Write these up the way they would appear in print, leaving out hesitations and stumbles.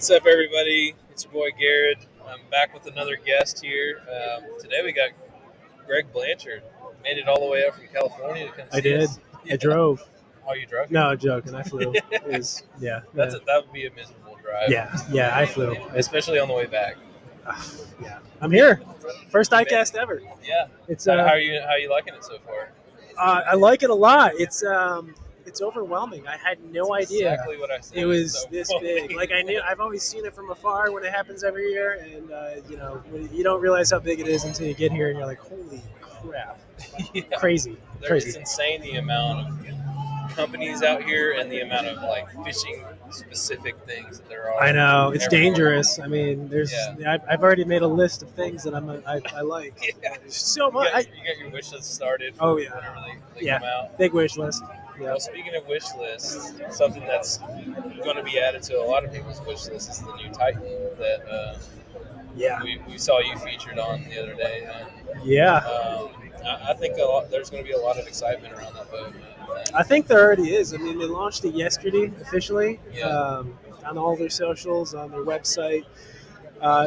What's up, everybody? It's your boy Garrett. I'm back with another guest here. Today we got Greg Blanchard. Made it all the way up from California to come see I did. us. I drove. Oh, you drove? No, I'm joking. I flew. That That would be a miserable drive. Yeah, I flew. Especially on the way back. Yeah, I'm here. First ICast ever. Yeah. It's How are you liking it so far? I like it a lot. It's overwhelming. I had no idea Exactly what I said. it was So this funny. big. Like I've always seen it from afar when it happens every year, and you don't realize how big it is until you get here, and you're like, holy crap, Yeah. crazy. It's insane the amount of companies out here and the amount of like fishing specific things that there are. I know it's everywhere. dangerous. I mean, I've already made a list of things that I like. Yeah. There's so You much. got your wish list started. Oh, yeah. Whenever they Yeah. come out. Big wish list. Yeah. Well, speaking of wish lists, something that's going to be added to a lot of people's wish list is the new Titan that Yeah. we saw you featured on the other day. Yeah. I think there's going to be a lot of excitement around that boat. I think there already is. I mean, they launched it yesterday officially Yeah. on all their socials, on their website.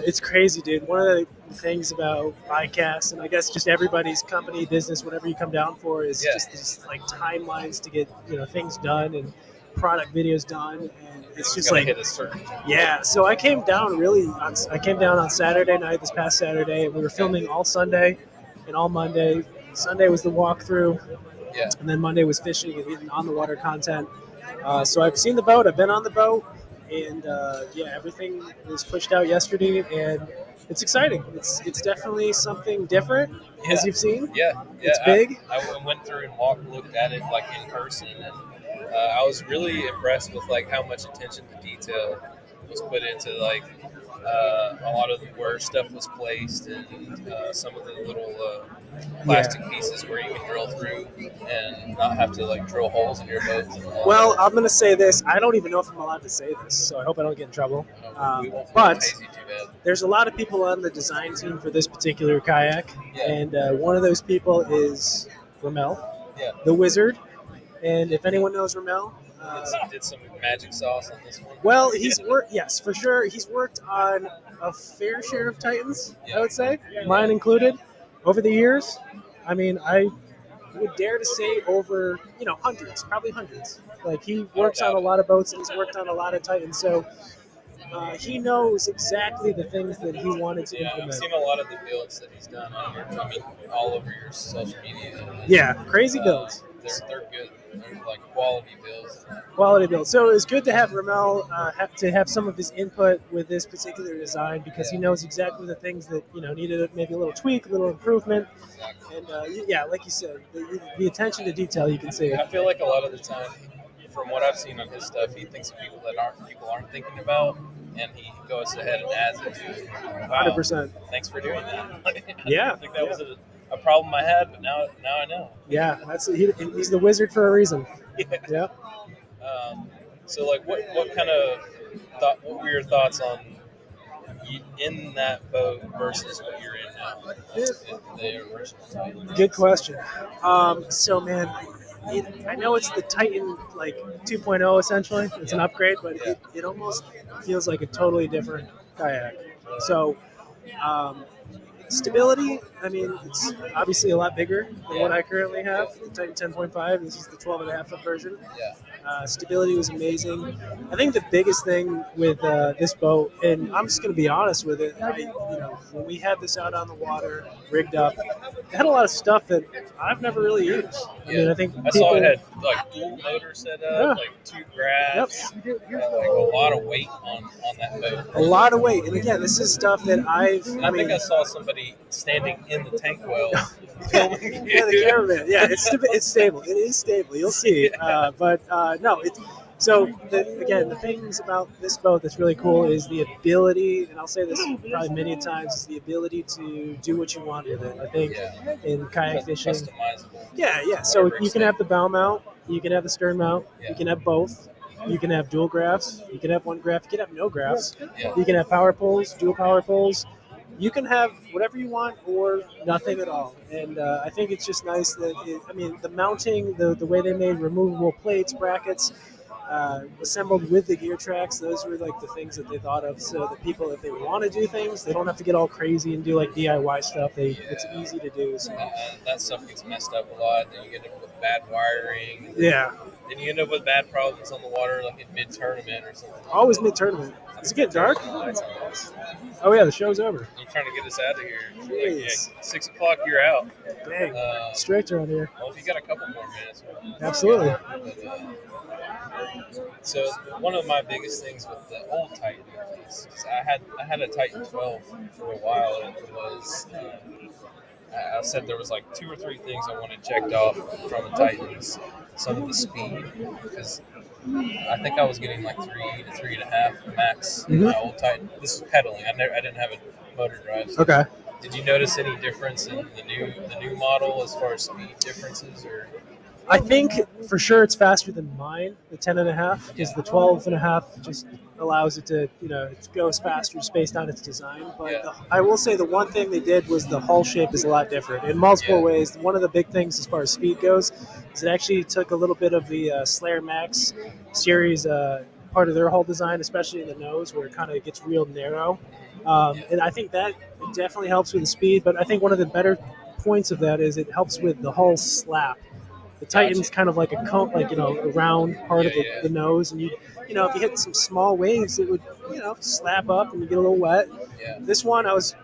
It's crazy, dude. One of the things about ICast, and I guess just everybody's company business, whatever you come down for, is Yeah. just these like timelines to get things done and product videos done, and it's just Gotta like hit a certain. yeah. So I came down on Saturday night, this past Saturday, and we were filming all Sunday and all Monday. Sunday was the walkthrough. Yeah. And then Monday was fishing and eating on the water content. So I've seen the boat. I've been on the boat, and everything was pushed out yesterday, and it's exciting. It's definitely something different, as you've seen. Yeah. It's big. I went through and looked at it like in person, and I was really impressed with like how much attention to detail was put into like a lot of where stuff was placed and some of the little plastic pieces where you can drill through and not have to like drill holes in your boat. Well, I'm going to say this. I don't even know if I'm allowed to say this, so I hope I don't get in trouble. We won't But haze you too bad. there's a lot of people on the design team for this particular kayak, Yeah. and one of those people is Ramel, Yeah. the wizard. And if anyone knows Ramel, Did some magic sauce on this one. well, he's worked. Yes, for sure. He's worked on a fair share of Titans, I would say, mine included, over the years. I mean, I would dare to say over hundreds, probably hundreds. Like he works on a lot of boats and he's worked on a lot of Titans, so he knows exactly the things that he wanted to Yeah, I've implement. seen a lot of the builds that he's done on all over your social media. Yeah, crazy builds. They're good. They're like quality builds. Quality build. So it was good to have Ramel to have some of his input with this particular design because he knows exactly the things that needed maybe a little tweak, a little improvement, and like you said, the attention to detail you can see. I feel like a lot of the time, from what I've seen on his stuff, he thinks of people that people aren't thinking about, and he goes ahead and adds it to. Wow, 100%. Thanks for doing that. Yeah. I think that was a problem I had, but now I know. Yeah, he's the wizard for a reason. Yeah. So, like, what kind of what were your thoughts on in that boat versus what you're in now? The original Titan. Good question. So, man, I know it's the Titan like 2.0 essentially. It's an upgrade, but it almost feels like a totally different kayak. So, stability, I mean, it's obviously a lot bigger than what I currently have, the Titan 10.5. This is the 12.5 foot version. Yeah. Stability was amazing. I think the biggest thing with this boat, and I'm just going to be honest with it, when we had this out on the water, rigged up, it had a lot of stuff that I've never really used. I mean, I think I saw it had like dual motor set up, like 2 graphs, like a lot of weight on that boat. A lot of weight, and again, this is stuff that I think I saw somebody standing in the tank well filming you. Yeah, the cameraman. Yeah, it's stable. It is stable. You'll see. No, it's so. The things about this boat that's really cool is the ability, and I'll say this probably many times, is the ability to do what you want with it. I think in kayak fishing, customizable. Yeah. So you can have the bow mount, you can have the stern mount, you can have both. You can have dual graphs. You can have one graph. You can have no graphs. You can have power poles, dual power poles. You can have whatever you want or nothing at all. And I think it's just nice that, the mounting, the way they made removable plates, brackets, assembled with the gear tracks. Those were like the things that they thought of, so that people, if they want to do things, they don't have to get all crazy and do like DIY stuff. It's easy to do. So. And that stuff gets messed up a lot. Then you get up with bad wiring. Yeah. Then you end up with bad problems on the water, like in mid-tournament or something. Always mid-tournament. Is it getting dark? Oh yeah, the show's over. You're trying to get us out of here. Jeez. Like, 6 o'clock, you're out. Dang. Strict around here. Well, if you got a couple more minutes. Absolutely. So one of my biggest things with the old Titan is I had a Titan 12 for a while, and it was I said there was like 2 or 3 things I wanted checked off from the Titans. Some of the speed, because I think I was getting like 3 to 3.5 max in my old Titan. This is pedaling. I didn't have a motor drive. So okay. Did you notice any difference in the new model as far as speed differences, or? I think for sure it's faster than mine, the 10.5, because the 12.5 just allows it to, it goes faster just based on its design. But I will say the one thing they did was the hull shape is a lot different in multiple ways. One of the big things as far as speed goes is it actually took a little bit of the Slayer Max series part of their hull design, especially in the nose where it kind of gets real narrow. And I think that definitely helps with the speed. But I think one of the better points of that is it helps with the hull slap. The Titan's kind of like a cone, like a round part of the nose, and if you hit some small waves, it would slap up and you get a little wet. Yeah. This one I was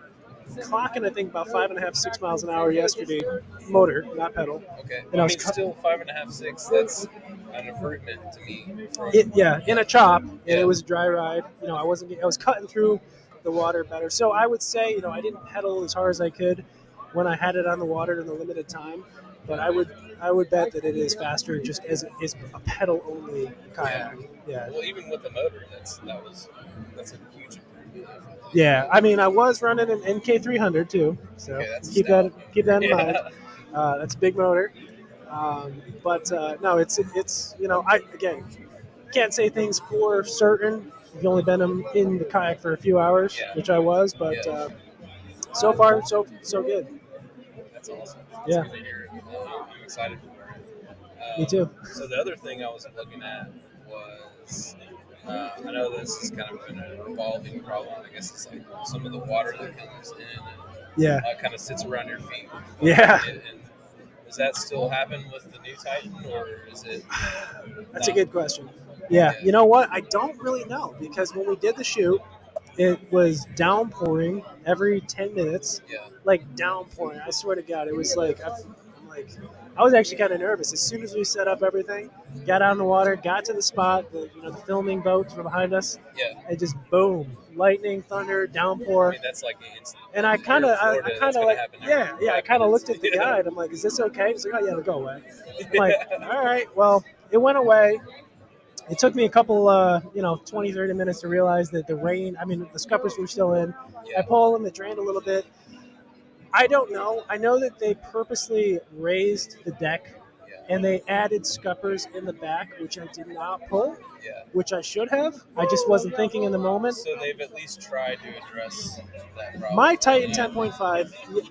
clocking, I think about 5.5, 6 miles an hour yesterday, motor, not pedal. Okay, and still 5.5, 6. That's an improvement to me. In a chop, and it was a dry ride. I was cutting through the water better. So I would say, I didn't pedal as hard as I could when I had it on the water in the limited time. But I would bet that it is faster just as it is a pedal-only kayak. Yeah. Well, even with the motor, that's a huge improvement. Yeah, I mean, I was running an NK300 too, so keep that in mind. That's a big motor, but no, it's I can't say things for certain. You've only been in the kayak for a few hours, which I was, but so far so good. That's awesome. Yeah. Good to hear. I'm excited for it. Me too. So the other thing I was looking at was, I know this is kind of an evolving problem. I guess it's like some of the water that comes in and kind of sits around your feet. Yeah. And does that still happen with the new Titan, or is it? That's a good question. Yeah. You know what? I don't really know, because when we did the shoot, it was downpouring every 10 minutes. Yeah. Like downpouring. I swear to God, it was like I was actually kind of nervous. As soon as we set up everything, got out in the water, got to the spot, the filming boats were behind us. Yeah. And just boom, lightning, thunder, downpour. I mean, that's like instant. And I kind of like, I kind of looked at the guide. I'm like, is this okay? He's like, oh yeah, go away. I'm like, all right, well, it went away. It took me a couple, 20, 30 minutes to realize that the scuppers were still in. Yeah. I pulled them, it drained a little bit. I don't know. I know that they purposely raised the deck and they added scuppers in the back, which I did not pull, which I should have. I just wasn't thinking in the moment. So they've at least tried to address that problem. My Titan 10.5,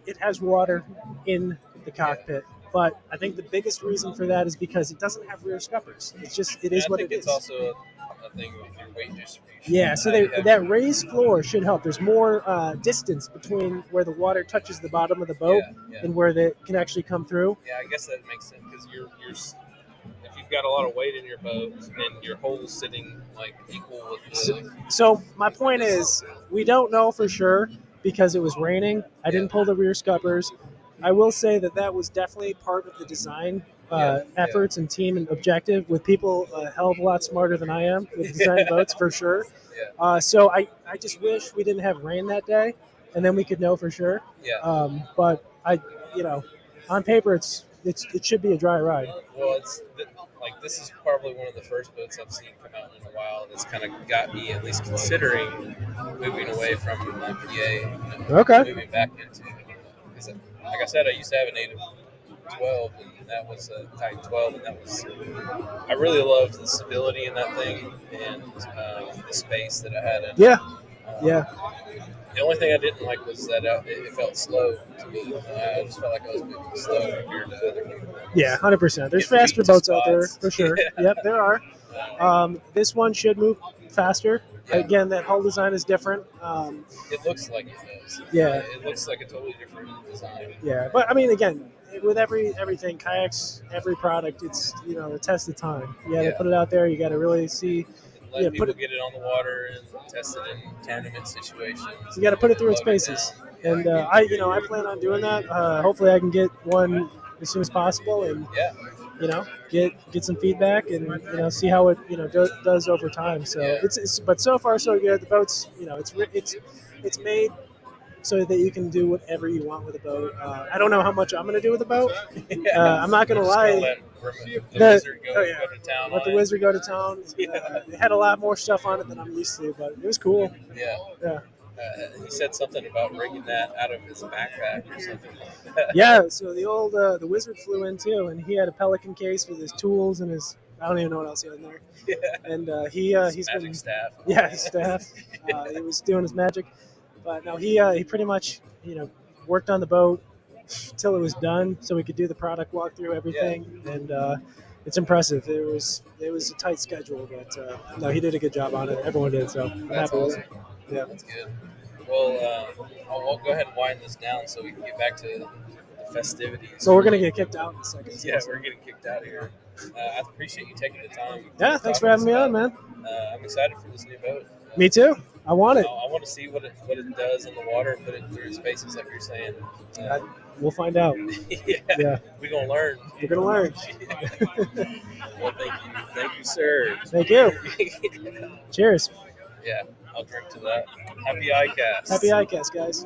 it has water in the cockpit. But I think the biggest reason for that is because it doesn't have rear scuppers. It is what it is. It's also a thing with your weight distribution. Yeah, so that raised floor should help. There's more distance between where the water touches the bottom of the boat and where it can actually come through. Yeah, I guess that makes sense, because if you've got a lot of weight in your boat and your hole's sitting like equal with the. So my point is, we don't know for sure because it was raining. I didn't pull the rear scuppers. I will say that was definitely part of the design efforts and team and objective, with people a hell of a lot smarter than I am with designing boats for sure. So I just wish we didn't have rain that day, and then we could know for sure. But on paper it should be a dry ride. Well, this is probably one of the first boats I've seen come out in a while that's kind of got me at least considering moving away from IPA, moving back into. Because, like I said, I used to have a Native 12, and that was a Titan 12, and I really loved the stability in that thing and the space that I had in it. The only thing I didn't like was that it felt slow to me. I just felt like I was moving slow compared to other people. Yeah, 100%. There's faster boats out there, for sure. Yep, there are. This one should move faster. Yeah. Again, that hull design is different. It looks like it does. Yeah. It looks like a totally different design. Yeah, but I mean, again, with everything kayaks, every product, it's a test of time. You got to put it out there. You got to really see. Let people get it on the water and test it in tournament situations. You got to put it through its paces, and I plan on doing that. Hopefully, I can get one as soon as possible, and get some feedback, and see how it does over time. So it's but so far so good. The boat's it's made so that you can do whatever you want with a boat. I don't know how much I'm going to do with the boat. I'm not going to lie. Let the Wizard go to town. Let the Wizard go to town. It had a lot more stuff on it than I'm used to, but it was cool. Yeah. He said something about rigging that out of his backpack or something. Yeah, so the Wizard flew in too, and he had a Pelican case with his tools and his, I don't even know what else he had in there. Yeah. And he's magic been, staff. Yeah, his staff. He was doing his magic, but no, he pretty much worked on the boat till it was done, so we could do the product walkthrough, everything, and it's impressive. It was a tight schedule, but no, he did a good job on it. Everyone did, so I'm That's happy awesome. with it. Yeah, that's good. Well, I'll go ahead and wind this down so we can get back to the festivities. So we're gonna get kicked out in a second. Yeah, we're getting kicked out of here. I appreciate you taking the time. Yeah, thanks for having me on, man. I'm excited for this new boat. Me too. I want it. I want to see what it does in the water and put it through its paces, like you're saying. We'll find out. Yeah. We're gonna learn. We're gonna learn. Well, thank you, sir. Thank you. Cheers. Yeah, I'll drink to that. Happy ICast. Happy ICast, guys.